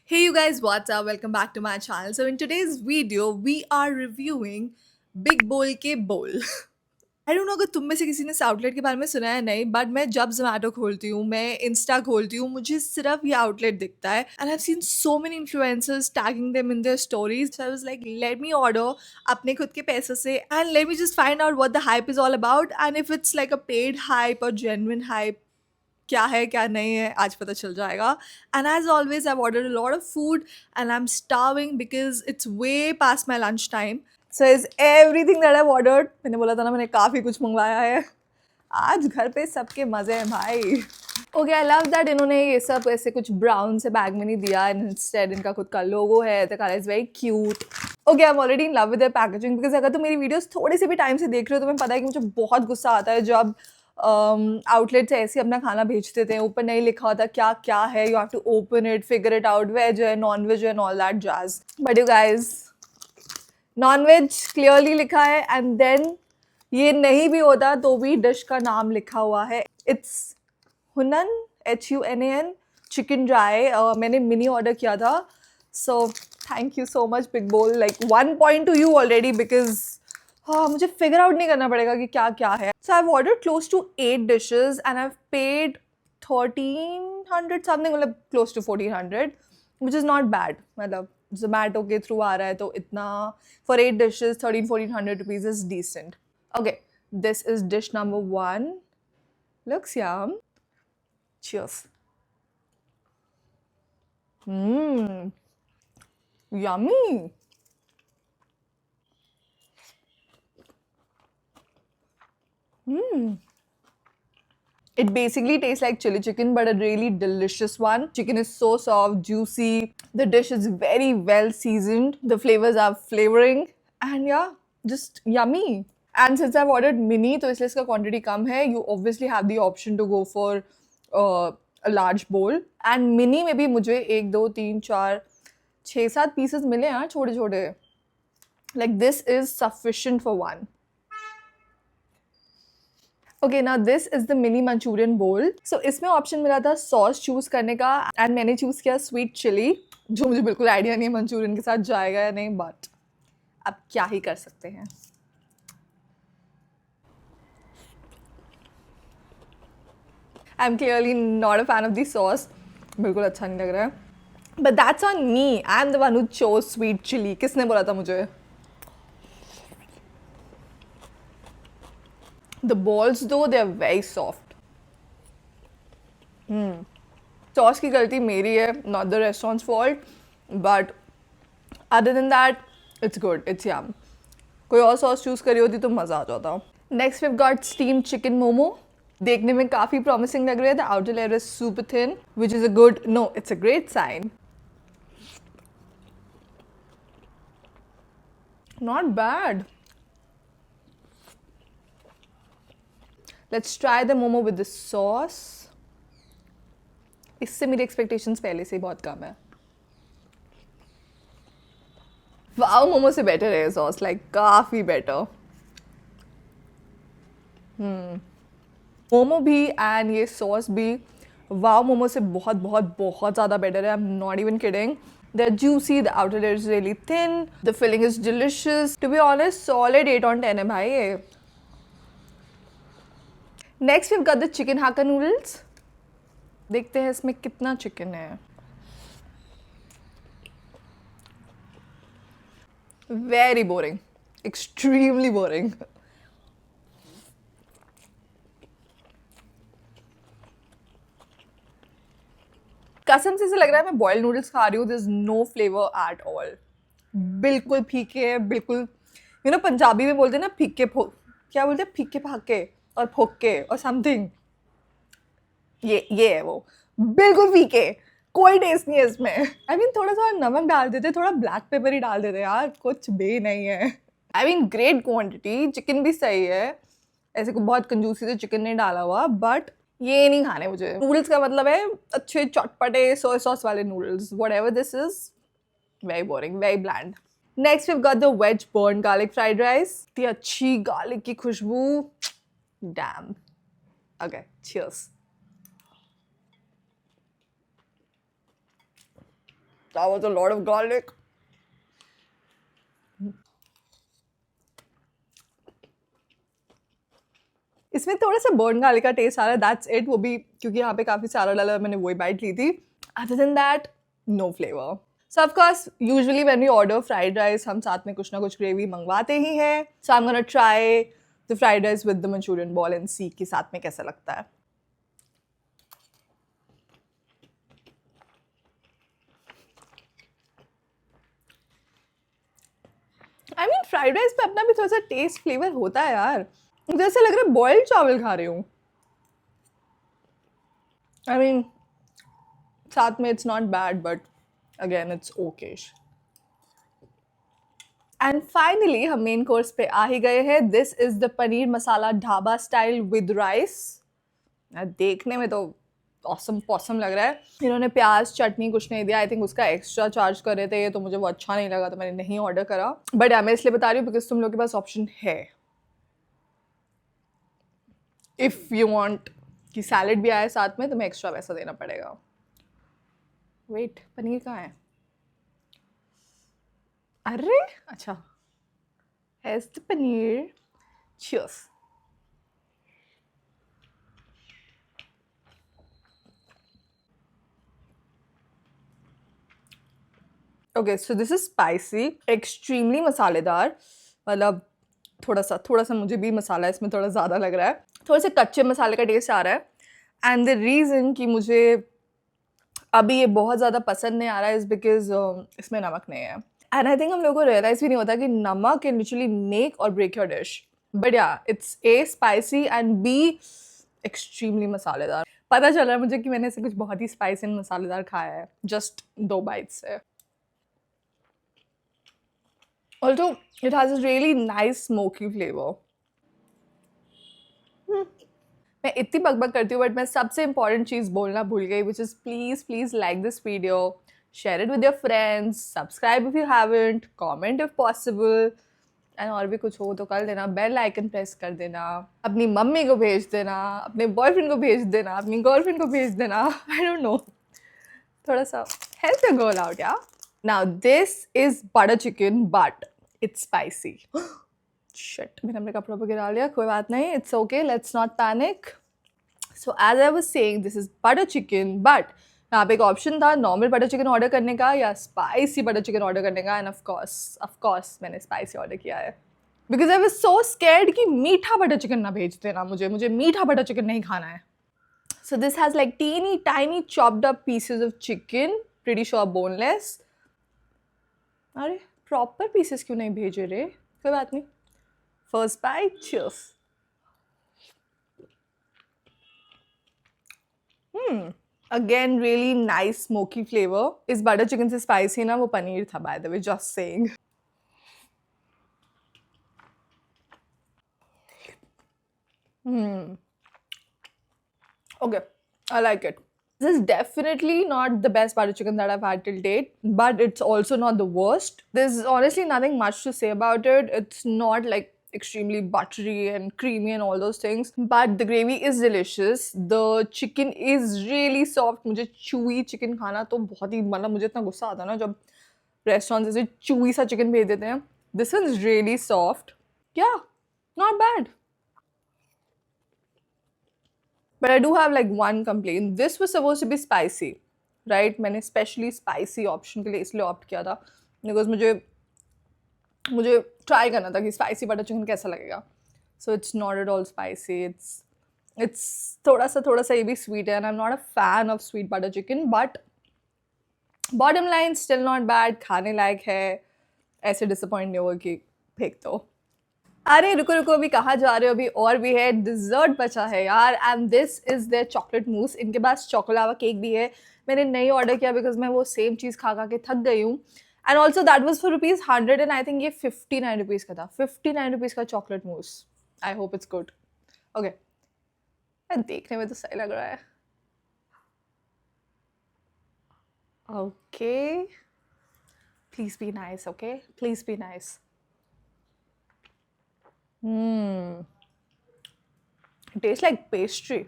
Hey you guys, what's up? Welcome back to my channel. So in today's video, we are reviewing Big Bowl के bowl. I don't know अगर तुम में से किसी ने इस आउटलेट के बारे में सुना है नहीं बट मैं जब जोमेटो खोलती हूँ मैं इंस्टा खोलती हूँ मुझे सिर्फ ये आउटलेट दिखता है and I have seen so many influencers tagging them in their stories so I was like let me order अपने खुद के पैसे से and let me just find out what the hype is all about and if it's like a paid hype और genuine hype क्या है क्या नहीं है आज पता चल जाएगा and as always I order a lot of food and I am starving because it's way pass my lunch time so is everything that I ordered मैंने बोला था ना मैंने काफ़ी कुछ मंगवाया है आज घर पे सबके मज़े हैं भाई ओके आई लव दैट इन्होंने ये सब ऐसे कुछ ब्राउन से बैग में नहीं दिया एंड इंस्टेड इनका खुद का लोगो है the colour is very cute okay I am already in love with the packaging because अगर तुम मेरी वीडियोस थोड़े से भी टाइम से देख रहे हो तो तुम्हें पता है कि मुझे बहुत गुस्सा आता है जब आउटलेट्स ऐसे अपना खाना भेजते थे ऊपर नहीं लिखा होता क्या क्या है you have to open it figure it out veg है नॉन वेज है and all that jazz but you guys non veg clearly लिखा है एंड देन ये नहीं भी होता तो भी डिश का नाम लिखा हुआ है it's Hunan HUNAN chicken dry मैंने मिनी ऑर्डर किया था so thank you so much big bowl like 1 point two you already because हाँ मुझे फिगर आउट नहीं करना पड़ेगा कि क्या क्या है so I have ordered close to 8 dishes and I have paid 1300 something मतलब close to 1400 which is not bad मतलब जोमेटो के थ्रू आ रहा है तो इतना for 8 dishes 1300-1400 rupees is decent okay this is dish number 1 looks yum cheers yummy It basically tastes like chili chicken, but a really delicious one. Chicken is so soft, juicy. The dish is very well seasoned. The flavors are flavoring, and yeah, just yummy. And since I've ordered mini, तो इसलिए इसका quantity कम है. You obviously have the option to go for a large bowl. And mini में भी मुझे 1, 2, 3, 4, 6, 7 pieces मिले हैं छोटे छोटे. Like this is sufficient for one. Okay ना this is the mini Manchurian bowl so इसमें ऑप्शन मिला था सॉस चूज करने का एंड मैंने चूज किया स्वीट चिली जो मुझे बिल्कुल आइडिया नहीं है मंचूरियन के साथ जाएगा या नहीं बट अब क्या ही कर सकते हैं I am clearly not a fan of the sauce बिल्कुल अच्छा नहीं लग रहा है but that's on me I am the one who chose sweet chilli किसने बोला था मुझे The balls though they are very soft. Sauce की गलती मेरी है not the restaurant's fault but other than that it's good it's yum कोई और सॉस चूज करी होती तो मज़ा आ जाता next we've got steamed chicken momo देखने में काफ़ी promising लग रहा है the outer layer is super thin which is a good no it's a great sign not bad Let's try the momo with the sauce. इससे मेरी expectations पहले से ही बहुत कम है वाव मोमो से बेटर है सॉस लाइक काफ़ी बेटर मोमो भी एंड ये सॉस भी वाव मोमो से बहुत बहुत बहुत ज़्यादा बेटर है आई am not even kidding They're juicy, the outer layer is really thin, the filling is delicious. To be honest, solid 8 on 10 है भाई ये next we've got the chicken hakka noodles देखते हैं इसमें कितना चिकन है वेरी बोरिंग एक्सट्रीमली बोरिंग कसम से लग रहा है मैं बॉइल्ड नूडल्स खा रही हूँ this no flavour at all बिल्कुल फीके है बिल्कुल यू नो पंजाबी में बोलते हैं ना फीके क्या बोलते हैं फीके फाके और फोके और समथिंग ये है वो बिल्कुल फीके कोई टेस्ट नहीं है इसमें आई मीन थोड़ा सा नमक डाल देते थोड़ा ब्लैक पेपर ही डाल देते यार कुछ भी नहीं है I mean great quantity chicken भी सही है ऐसे को बहुत कंजूसी से चिकन नहीं डाला हुआ बट ये नहीं खाने मुझे नूडल्स का मतलब है अच्छे चटपटे सोया सॉस वाले noodles whatever this is very boring very bland next we've got the wedge burnt garlic fried rice इतनी अच्छी गार्लिक की खुशबू damn okay cheers That was a lot of garlic. इसमें थोड़ा सा बर्न गार्लिक का test आ रहा है, दैट्स इट। वो भी क्योंकि यहाँ पे काफ़ी सारा डाला, मैंने वही बाइट ली थी। Other than that no flavour. So of course usually when we order fried rice हम साथ में कुछ ना कुछ ग्रेवी मंगवाते ही हैं। So I am gonna try the fried rice with the Manchurian ball and सी के साथ में कैसा लगता है। आई मीन फ्राइड राइस पे अपना भी थोड़ा सा टेस्ट फ्लेवर होता है यार। मुझे ऐसा लग रहा है बॉइल्ड चावल खा रही हूँ। आई मीन साथ में it's not bad but again it's Okesh. And finally हम मेन कोर्स पे आ ही गए हैं। This is the paneer masala dhaba style with rice. देखने में तो ऑसम पॉसम लग रहा है। इन्होंने प्याज चटनी कुछ नहीं दिया। आई थिंक उसका एक्स्ट्रा चार्ज कर रहे थे, तो मुझे वो अच्छा नहीं लगा, तो मैंने नहीं ऑर्डर करा। बट मैं इसलिए बता रही हूँ बिकॉज तुम लोग के पास ऑप्शन है, इफ यू वांट कि सैलेड भी आए साथ में, तुम्हें एक्स्ट्रा पैसा देना पड़ेगा। वेट, पनीर कहाँ है? अरे अच्छा, has the paneer. Cheers. Okay so this is spicy, extremely मसालेदार। मतलब थोड़ा सा मुझे भी मसाला इसमें थोड़ा ज़्यादा लग रहा है। थोड़े से कच्चे मसाले का टेस्ट आ रहा है। एंड द रीज़न कि मुझे अभी ये बहुत ज़्यादा पसंद नहीं आ रहा है इज़ बिकॉज इसमें नमक नहीं है। एंड आई थिंक हम लोगों को रियलाइज़ भी नहीं होता कि नमक कैन लिटरली मेक और ब्रेक योर डिश। बट या it's a spicy and be extremely मसालेदार। पता चल रहा है मुझे कि मैंने ऐसे कुछ बहुत ही स्पाइसी एंड मसालेदार खाया है जस्ट 2 बाइट्स से। Also, it has a really nice smoky flavor. मैं इतनी बकबक करती हूँ बट मैं सबसे इम्पॉर्टेंट चीज़ बोलना भूल गई, which is please like this video, share it with your friends, subscribe if you haven't, comment if possible, and और भी कुछ हो तो कर देना। बेल आइकन प्रेस कर देना, अपनी मम्मी को भेज देना, अपने बॉयफ्रेंड को भेज देना, अपनी गर्लफ्रेंड को भेज देना। आई डोंट नो, थोड़ा सा हेल्प द गर्ल आउट यार। Now this is butter chicken but it's spicy. Shit, मैंने अपने कपड़ों पर गिरा लिया, कोई बात नहीं, it's okay, let's not panic. So as I was saying, this is butter chicken but यहाँ पे एक ऑप्शन था नॉर्मल बटर चिकन ऑर्डर करने का या स्पाइसी बटर चिकन ऑर्डर करने का, एंड ऑफ कोर्स मैंने स्पाइसी ऑर्डर किया है because I was so scared कि मीठा बटर चिकन ना भेज देना मुझे मीठा बटर चिकन नहीं खाना है। So this has like teeny tiny chopped up pieces of chicken, pretty sure boneless. अरे प्रॉपर पीसेस क्यों नहीं भेजे रे? कोई बात नहीं। First bite, cheers. Again really nice smoky flavour. इस बटर चिकन से स्पाइसी ना वो पनीर था, by the way, just saying. Okay, I like it. This is definitely not the best butter chicken that I've had till date, but it's also not the worst. There's honestly nothing much to say about it. It's not like extremely buttery and creamy and all those things, but the gravy is delicious. The chicken is really soft. मुझे chewy chicken खाना तो बहुत ही, मतलब मुझे इतना गुस्सा आता है ना जब restaurants ऐसे chewy सा chicken भेज देते हैं. This one is really soft. Yeah, not bad. But I do have like one complaint. This was supposed to be spicy, right? मैंने specially spicy option के लिए इसलिए opt किया था because मुझे try करना था कि spicy butter chicken कैसा लगेगा. So it's not at all spicy. It's थोड़ा सा ये भी sweet है, and I'm not a fan of sweet butter chicken. But bottom line, still not bad. खाने लायक है. ऐसे disappoint नहीं होगा कि फेंक दो. अरे रुको अभी कहाँ जा रहे हो? अभी और भी है, डिजर्ट बचा है यार, and this is their chocolate mousse. इनके पास चॉकोलावा केक भी है। मैंने नहीं ऑर्डर किया बिकॉज मैं वो सेम चीज़ खा के थक गई हूँ, and also that was for ₹100 and I think ये 59 रुपीज़ का था। 59 रुपीज़ का chocolate mousse. I hope it's good. Okay, देखने में तो सही लग रहा है। Okay, please be nice, okay, please be nice. It tastes like pastry.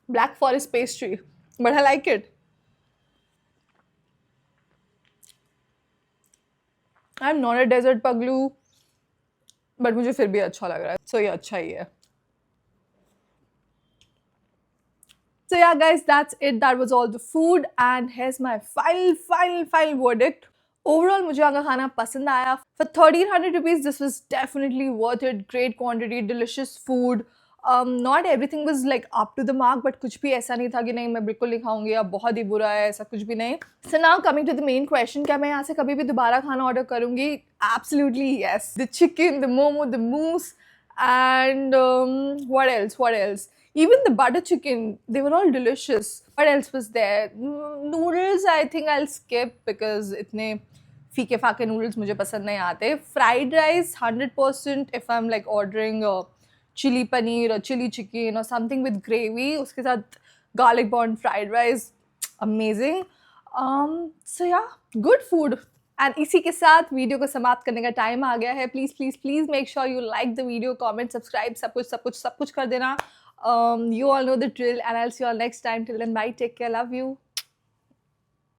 Black Forest pastry. But I like it. I am not a dessert पगलू, but मुझे फिर भी अच्छा लग रहा है, सो ये अच्छा ही है. So yeah, guys, that's it. That was all the food, and here's my final verdict. Overall, मुझे यहाँ का खाना पसंद आया. For 1300 rupees, this was definitely worth it. Great quantity, delicious food. Not everything was like up to the mark, but कुछ भी ऐसा नहीं था कि नहीं मैं बिल्कुल नहीं खाऊंगी या बहुत ही बुरा है, ऐसा कुछ भी नहीं. So now coming to the main question, क्या मैं यहाँ से कभी भी दोबारा खाना ऑर्डर करूंगी? Absolutely yes. The chicken, the momo, the mousse, and what else? What else? Even the butter chicken, they were all delicious. What else was there? Noodles, I think I'll skip because इतने फीके फाके noodles मुझे पसंद नहीं आते. Fried rice, 100% if I'm like ordering chili paneer or chili chicken or something with gravy, उसके साथ garlic bun fried rice, amazing. So yeah, good food. And इसी के साथ वीडियो को समाप्त करने का टाइम आ गया है. Please please please make sure you like the video, comment, subscribe, सब कुछ कर देना. You all know the drill, and I'll see you all next time. Till then, bye, take care, love you.